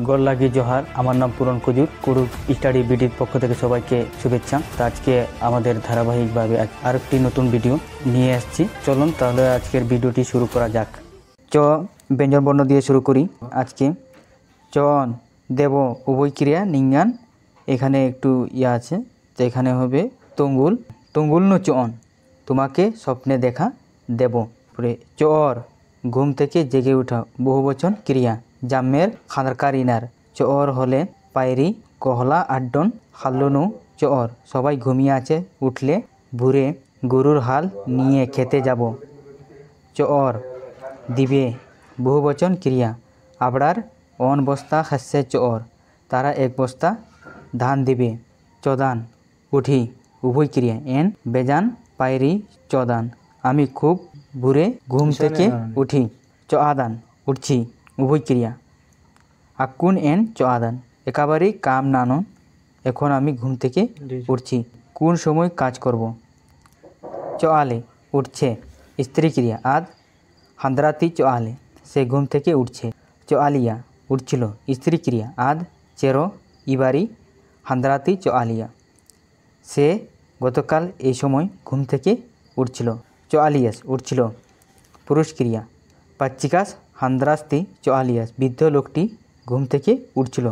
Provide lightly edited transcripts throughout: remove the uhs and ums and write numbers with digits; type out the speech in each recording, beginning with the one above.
গোল লাগি জোহার। আমার নাম পূরণ কুজুর। কুড়ুক স্টাডি বিডির পক্ষ থেকে সবাইকে শুভেচ্ছা। তো আজকে আমাদের ধারাবাহিকভাবে আরেকটি নতুন ভিডিও নিয়ে আসছি। চলুন তাহলে আজকের ভিডিওটি শুরু করা যাক। চ ব্যঞ্জন বর্ণ দিয়ে শুরু করি। আজকে চন দেব উভয় ক্রিয়া নিজ্ঞান। এখানে একটু আছে, তো এখানে হবে তঙ্গুল তঙ্গুল নু চন, তোমাকে স্বপ্নে দেখা দেব। পরে চর ঘুম থেকে জেগে ওঠা বহুবচন ক্রিয়া। জামের খানারকার ইনার চর হলে পায়রি কহলা আড্ডন হাল্লুনু চর, সবাই ঘুমিয়ে আছে, উঠলে ভোরে গরুর হাল নিয়ে খেতে যাব। চর দিবে বহুবচন ক্রিয়া। আবড়ার অন বস্তা খাচ্ছে চর, তারা এক বস্তা ধান দিবে। চদান উঠি উভয় ক্রিয়া। এন বেজান পায়রি চদান, আমি খুব ভোরে ঘুম থেকে উঠি। চ আদান উঠছি উভয় ক্রিয়া। আকুন এন চ আদান, একেবারেই কাম নানন, এখন আমি ঘুম থেকে উঠছি। কোন সময় কাজ করব। চ আলে উঠছে স্ত্রী ক্রিয়া। আদ হান্দ্রাতি চ আলে, সে ঘুম থেকে উঠছে। চ আলিয়া উঠছিল স্ত্রী ক্রিয়া। আদ চেরো ইবারি হান্দ্রাতি চ আলিয়া, সে গতকাল এই সময় ঘুম থেকে উঠছিল। চ আলিয়াস উঠছিল পুরুষ ক্রিয়া। পাচ্চিকাস হান্দ্রাস্তি চ আলিয়াস, বৃদ্ধ লোকটি ঘুম থেকে উঠছিল।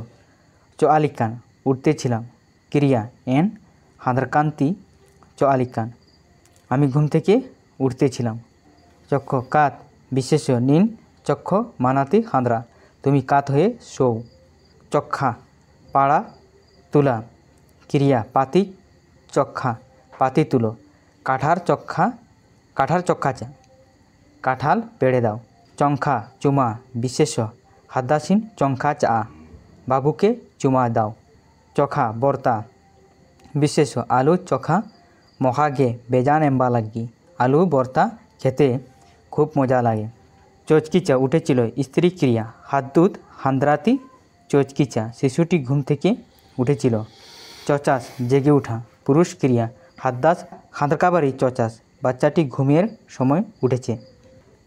চ আলিকান উঠতেছিলাম ক্রিয়া। এন হান্দ্রকান্তি চ আলিকান, আমি ঘুম থেকে উঠতেছিলাম। চক্ষ কাত বিশেষ্য নিন চক্ষ মানাতি হান্দ্রা, তুমি কাত হয়ে শোও। চক্ষা পাড়া তুলা ক্রিয়া। পাতি চক্ষা, পাতি তুলো। কাঠার চক্ষা চা, কাঁঠাল পেড়ে দাও। চংখা চুমা বিশেষ্য হাদ্দাসীন চংখা চা, বাবুকে চুমা দাও। চখা বর্তা বিশেষ্য আলু চখা মহাগে বেজান এম্বা লাগি, আলু বর্তা খেতে খুব মজা লাগে। চচকিচা উঠেছিল স্ত্রী ক্রিয়া। হাদ্দুত হান্দ্রাতি চচকিচা, শিশুটি ঘুম থেকে উঠেছিল। চচাস জেগে ওঠা পুরুষ ক্রিয়া। হাদ্দাস খাঁদকাবারি চচাস, বাচ্চাটি ঘুমের সময় উঠেছে।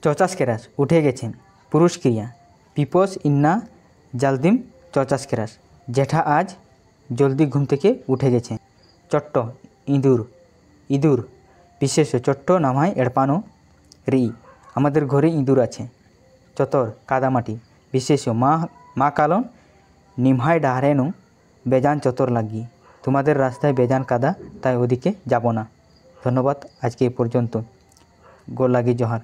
চচাস কেরাস উঠে গেছেন পুরুষ ক্রিয়া। পিপস ইন্না জালদিম চচাস কেরাস, জেঠা আজ জলদি ঘুম থেকে উঠে গেছে। চট্ট ইঁদুর বিশেষ্য চট্ট নামায় এড়পানো রি, আমাদের ঘরে ইঁদুর আছে। চতর কাদামাটি বিশেষ্য মা কালন নিমহাই ডাহারেনু বেজান চতর লাগি, তোমাদের রাস্তায় বেজান কাদা, তাই ওদিকে যাব না। ধন্যবাদ, আজকে এই পর্যন্ত। গোল লাগি জোহার।